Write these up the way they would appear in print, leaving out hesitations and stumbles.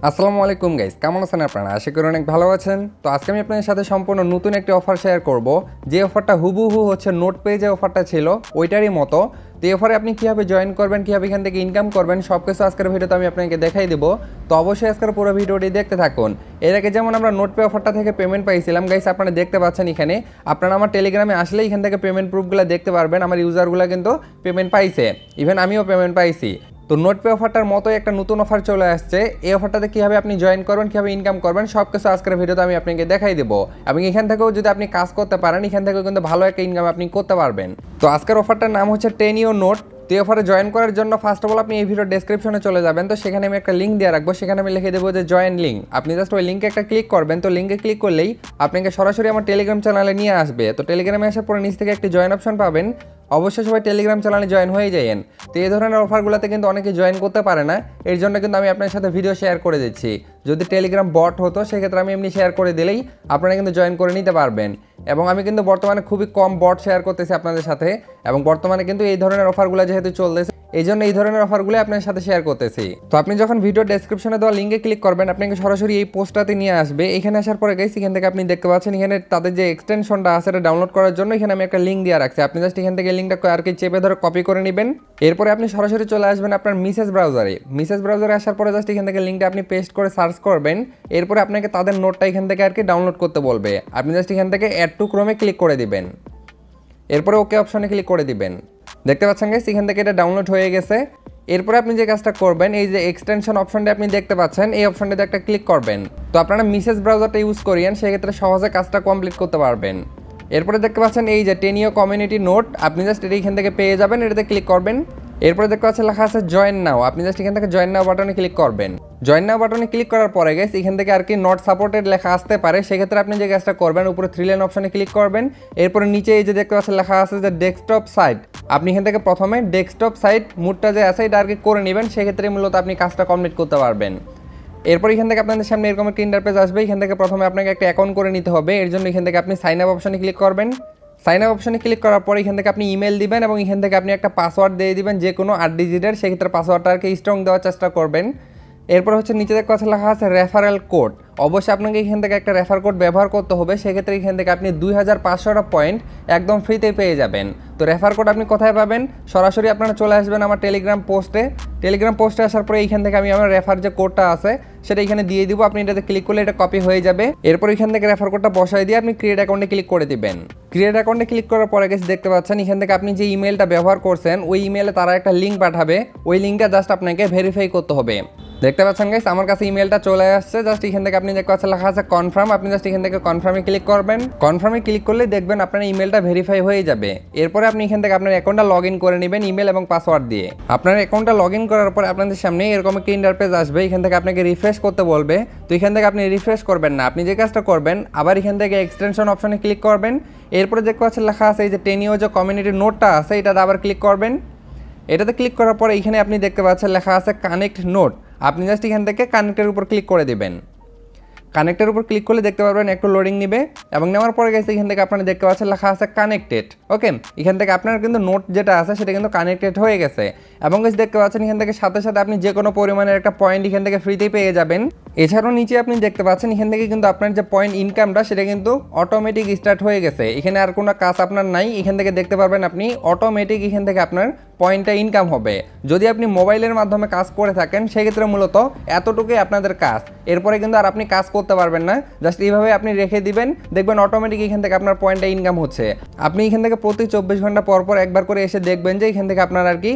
আসসালামু আলাইকুম গাইস, কেমন আছেন আপনারা? আশা করি অনেক ভালো আছেন। তো আজকে আমি আপনাদের সাথে সম্পূর্ণ নতুন একটি অফার শেয়ার করব, যে অফারটা হুবহু হচ্ছে নোটপে যে অফারটা ছিল ওইটারই মতো। তো এই অফারে আপনি কীভাবে জয়েন করবেন, কীভাবে এখান থেকে ইনকাম করবেন, সব কিছু আজকের ভিডিওতে আমি আপনাকে দেখাই দেবো। তো অবশ্যই আজকের পুরো ভিডিওটি দেখতে থাকুন। এর আগে যেমন আমরা নোটপে অফারটা থেকে পেমেন্ট পাইছিলাম গাইস, আপনারা দেখতে পাচ্ছেন এখানে। আপনারা আমার টেলিগ্রামে আসলে এখান থেকে পেমেন্ট প্রুফগুলো দেখতে পারবেন। আমার ইউজারগুলো কিন্তু পেমেন্ট পাইছে, ইভেন আমিও পেমেন্ট পাইছি। তো নোটপে অফারটার মতোই একটা নতুন অফার চলে আসছে। এই অফারটাতে কীভাবে আপনি জয়েন করবেন, কীভাবে ইনকাম করবেন, সব কিছু আজকের ভিডিওতে আমি আপনাকে দেখাই দেবো। এবং এখান থেকেও যদি আপনি কাজ করতে পারেন, এখান থেকেও কিন্তু ভালো একটা ইনকাম আপনি করতে পারবেন। তো আজকের অফারটার নাম হচ্ছে 10 ইউর নোট। তো এই অফারে জয়েন করার জন্য ফার্স্ট অফ অল আপনি এই ভিডিও ডেসক্রিপশনে চলে যাবেন। তো সেখানে আমি একটা লিঙ্ক দিয়ে রাখবো, সেখানে আমি লিখে দেবো যে জয়েন লিঙ্ক। আপনি জাস্ট ওই লিঙ্কে একটা ক্লিক করবেন। তো লিঙ্কে ক্লিক করলেই আপনাকে সরাসরি আমার টেলিগ্রাম চ্যানেলে নিয়ে আসবে। তো টেলিগ্রামে আসার পরে নিচ থেকে একটি জয়েন অপশন পাবেন। অবশ্যই সবাই টেলিগ্রাম চ্যানেলে জয়েন হয়ে যাবেন। তো এই ধরনের অফারগুলোতে কিন্তু অনেকে জয়েন করতে পারে না, এর জন্য কিন্তু আমি আপনার সাথে ভিডিও শেয়ার করে দিচ্ছি। যদি টেলিগ্রাম বট হতো সেক্ষেত্রে আমি এমনি শেয়ার করে দিলেই আপনারা কিন্তু জয়েন করে নিতে পারবেন। এবং আমি কিন্তু বর্তমানে খুবই কম বট শেয়ার করতেছি আপনাদের সাথে। এবং বর্তমানে কিন্তু এই ধরনের অফারগুলো যেহেতু চলতেছে, এই জন্য এই ধরনের অফারগুলো আপনার সাথে শেয়ার করতেছি। তো আপনি যখন ভিডিও ডেসক্রিপশনে দেওয়া লিঙ্কে ক্লিক করবেন, আপনাকে সরাসরি এই পোস্টটাতে নিয়ে আসবে। এখানে আসার পরে গাইস, এখান থেকে আপনি দেখতে পাচ্ছেন এখানে তাদের যে এক্সটেনশনটা আছে এটা ডাউনলোড করার জন্য এখানে আমি একটা লিঙ্ক দিয়ে রাখছি। আপনি জাস্ট এখান থেকে লিঙ্কটা আর কি চেপে ধরে কপি করে নেবেন। এরপরে আপনি সরাসরি চলে আসবেন আপনার মেসেজ ব্রাউজারে আসার পরে জাস্ট এখান থেকে লিঙ্কটা আপনি পেস্ট করে সার্চ করবেন। এরপরে আপনাকে তাদের নোটটা এখান থেকে আর কি ডাউনলোড করতে বলবে। আপনি জাস্ট এখান থেকে অ্যাড টু ক্রোমে ক্লিক করে দিবেন। এরপরে ওকে অপশনে ক্লিক করে দিবেন। দেখতে পাচ্ছেন গাইস, এখান থেকে এটা ডাউনলোড হয়ে গেছে। এরপরে আপনি যে কাজটা করবেন, এই যে এক্সটেনশন অপশনটা আপনি দেখতে পাচ্ছেন, এই অপশনটাতে একটা ক্লিক করবেন। তো আপনারা মেসেজ ব্রাউজারটা ইউজ করিয়েন, সেক্ষেত্রে সহজে কাজটা কমপ্লিট করতে পারবেন। এরপরে দেখতে পাচ্ছেন এই যে 10 ইউর কমিউনিটি নোট, আপনি জাস্ট এটা এখান থেকে পেয়ে যাবেন, এটাতে ক্লিক করবেন। এরপরে দেখতে পাচ্ছেন লেখা আছে জয়েন নাও, আপনি জাস্ট এখান থেকে জয়েন নাও বাটনে ক্লিক করবেন। জয়েন নাও বাটনে ক্লিক করার পরে গাইস, এখান থেকে আর কি নট সাপোর্টেড লেখা আসতে পারে, সেক্ষেত্রে আপনি যে কাজটা করবেন, উপরে 3 লাইন অপশনে ক্লিক করবেন। এরপরে নিচে এই যে দেখতে পাচ্ছেন লেখা আছে যে ডেস্কটপ সাইট, আপনি এখান থেকে প্রথমে ডেস্কটপ সাইট মুডটা যে আছে এটা আর কি করে নেবেন, সেক্ষেত্রে মূলত আপনি কাজটা কমপ্লিট করতে পারবেন। এরপর এখান থেকে আপনাদের সামনে এরকম একটা ইন্টারফেস আসবে। এখান থেকে প্রথমে আপনাকে একটা অ্যাকাউন্ট করে নিতে হবে। এর জন্য এখান থেকে আপনি সাইন আপ অপশনে ক্লিক করবেন। সাইন আপ অপশনে ক্লিক করার পর এখান থেকে আপনি ইমেল দিবেন এবং এখান থেকে আপনি একটা পাসওয়ার্ড দিয়ে দিবেন, যে কোনো 8 ডিজিটের। সেক্ষেত্রে পাসওয়ার্ডটা আর কি স্ট্রং দেওয়ার চেষ্টা করবেন। এরপর হচ্ছে নিচে দেখতে পাচ্ছেন লেখা আছে রেফারেল কোড, অবশ্যই আপনাকে এখান থেকে একটা রেফার কোড ব্যবহার করতে হবে। সেক্ষেত্রে এখান থেকে আপনি 2500 পয়েন্ট একদম ফ্রিতে পেয়ে যাবেন। তো রেফার কোড আপনি কোথায় পাবেন? সরাসরি আপনারা চলে আসবেন আমার টেলিগ্রাম পোস্টে আসার পরে এইখান থেকে আমি আমার রেফার যে কোডটা আছে সেটা এখানে দিয়ে দিব। আপনি এটাতে ক্লিক করলে এটা কপি হয়ে যাবে। এরপর এখান থেকে রেফার কোডটা বসাই দিয়ে আপনি ক্রিয়েট অ্যাকাউন্টে ক্লিক করে দিবেন। ক্রিয়েট অ্যাকাউন্টে ক্লিক করার পরে গেছে দেখতে পাচ্ছেন এখান থেকে আপনি যে ইমেলটা ব্যবহার করছেন ওই ইমেলে তারা একটা লিঙ্ক পাঠাবে, ওই লিঙ্কটা জাস্ট আপনাকে ভেরিফাই করতে হবে। দেখতে পাচ্ছেন গাইস, আমার কাছে ইমেলটা চলে আসছে। জাস্ট এখান থেকে আপনি দেখতে পাচ্ছেন লেখা আছে কনফার্ম, আপনি জাস্ট এখান থেকে কনফার্মে ক্লিক করবেন। কনফার্মে ক্লিক করলে দেখবেন আপনার ইমেলটা ভেরিফাই হয়ে যাবে। এরপরে আপনি এখান থেকে আপনার অ্যাকাউন্টটা লগ ইন করে নেবেন ইমেল এবং পাসওয়ার্ড দিয়ে। আপনার অ্যাকাউন্টটা লগ ইন করার পর আপনাদের সামনে এরকম একটা ইন্টারফেস আসবে। এখান থেকে আপনাকে রিফ্রেশ করতে বলবে। তো এখান থেকে আপনি রিফ্রেশ করবেন না, আপনি যে কাজটা করবেন আবার এখান থেকে এক্সটেনশন অপশনে ক্লিক করবেন। এরপরে দেখতে পাচ্ছেন লেখা আছে এই যে 10 ইউর যে কমিউনিটি নোটটা আছে এটাতে আবার ক্লিক করবেন। এটাতে ক্লিক করার পরে এখানে আপনি দেখতে পাচ্ছেন লেখা আছে কানেক্ট নোট, আপনি জাস্ট এখান থেকে কানেক্টের উপর ক্লিক করে দেবেন। কানেক্টের উপর ক্লিক করলে দেখতে পারবেন একটু লোডিং নেবে এবং নেওয়ার পরে গেছে এখান থেকে আপনারা দেখতে পাচ্ছেন লেখা আছে কানেক্টেড। ওকে, এখান থেকে আপনার কিন্তু নোট যেটা আছে সেটা কিন্তু কানেক্টেড হয়ে গেছে। এবং দেখতে পাচ্ছেন এখান থেকে সাথে সাথে আপনি যে কোনো পরিমাণের একটা পয়েন্ট এখান থেকে ফ্রিতেই পেয়ে যাবেন। এছাড়াও নিচে আপনি দেখতে পাচ্ছেন এখান থেকে কিন্তু আপনার যে পয়েন্ট ইনকামটা সেটা কিন্তু অটোমেটিক স্টার্ট হয়ে গেছে। এখানে আর কোনো কাজ আপনার নাই, এখান থেকে দেখতে পারবেন আপনি অটোমেটিক এখান থেকে আপনার পয়েন্টটা ইনকাম হবে। যদি আপনি মোবাইলের মাধ্যমে কাজ করে থাকেন সেক্ষেত্রে মূলত এতটুকুই আপনাদের কাজ, এরপরে কিন্তু আর আপনি কাজ করতে পারবেন না। জাস্ট এইভাবে আপনি রেখে দিবেন, দেখবেন অটোমেটিক এখান থেকে আপনার পয়েন্টটা ইনকাম হচ্ছে। আপনি এখান থেকে প্রতি 24 ঘন্টা পর পর একবার করে এসে দেখবেন যে এখান থেকে আপনার আর কি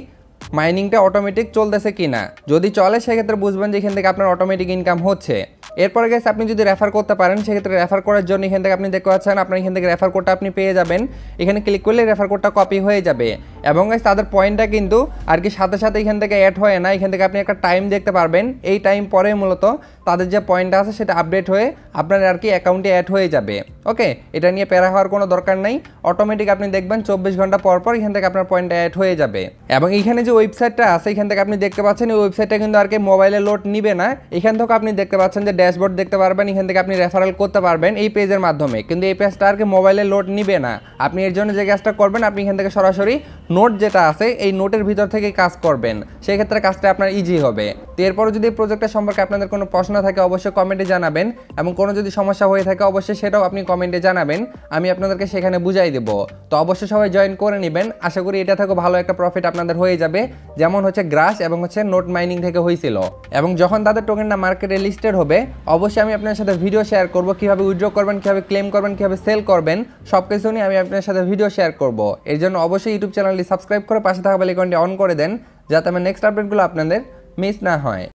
মাইনিংটা অটোমেটিক চলতেছে কিনা। যদি চলে সেক্ষেত্রে বুঝবেন যে এখান থেকে আপনার অটোমেটিক ইনকাম হচ্ছে। এরপরে গেছে আপনি যদি রেফার করতে পারেন সেক্ষেত্রে রেফার করার জন্য এখান থেকে আপনি দেখতে পাচ্ছেন আপনার এখান থেকে রেফার কোডটা আপনি পেয়ে যাবেন। এখানে ক্লিক করলে রেফার কোডটা কপি হয়ে যাবে এবং তাদের পয়েন্টটা কিন্তু আর কি সাথে সাথে এখান থেকে অ্যাড হয় না। এখান থেকে আপনি একটা টাইম দেখতে পারবেন, এই টাইম পরে মূলত তাদের যে পয়েন্টটা আছে সেটা আপডেট হয়ে আপনার আর কি অ্যাকাউন্টে অ্যাড হয়ে যাবে। ওকে, এটা নিয়ে প্যারা হওয়ার কোনো দরকার নেই, অটোমেটিক আপনি দেখবেন 24 ঘন্টা পর পর এখান থেকে আপনার পয়েন্টটা অ্যাড হয়ে যাবে। এবং এখানে যে ওয়েবসাইটটা আছে এখান থেকে আপনি দেখতে পাচ্ছেন এই ওয়েবসাইটটা কিন্তু আর কি মোবাইলে লোড নিবে না। এখান থেকে আপনি দেখতে পাচ্ছেন যে ড্যাশবোর্ড দেখতে পারবেন, এখান থেকে আপনি রেফারেল করতে পারবেন এই পেজের মাধ্যমে, কিন্তু এই পেজটা আর কি মোবাইলে লোড নিবে না। আপনি এর জন্য যে কাজটা করবেন আপনি এখান থেকে সরাসরি নোট যেটা আছে এই নোটের ভিতর থেকে কাজ করবেন, সেক্ষেত্রে কাজটা আপনার ইজি হবে। তো এরপরে যদি এই প্রজেক্টের সম্পর্কে আপনাদের কোনো প্রশ্ন প্রশ্ন থাকে অবশ্যই কমেন্টে জানাবেন, এবং কোনো যদি সমস্যা হয়ে থাকে অবশ্যই সেটাও আপনি কমেন্টে জানাবেন, আমি আপনাদেরকে সেখানে বুঝাই দেব। তো অবশ্যই সবাই জয়েন করে নেবেন, আশা করি এটা থেকে ভালো একটা প্রফিট আপনাদের হয়ে যাবে, যেমন হচ্ছে গ্রাস এবং হচ্ছে নোট মাইনিং থেকে হয়েছিল। এবং যখন তাদের টোকেনটা মার্কেটে লিস্টেড হবে অবশ্যই আমি আপনার সাথে ভিডিও শেয়ার করব, কীভাবে উইথড্র করবেন, কীভাবে ক্লেম করবেন, কীভাবে সেল করবেন, সব কিছু নিয়ে আমি আপনার সাথে ভিডিও শেয়ার করব। এর জন্য অবশ্যই ইউটিউব চ্যানেলটি সাবস্ক্রাইব করে পাশে থাকা বেল আইকনটি অন করে দেন, যাতে আমার নেক্সট আপডেটগুলো আপনাদের মিস না হয়।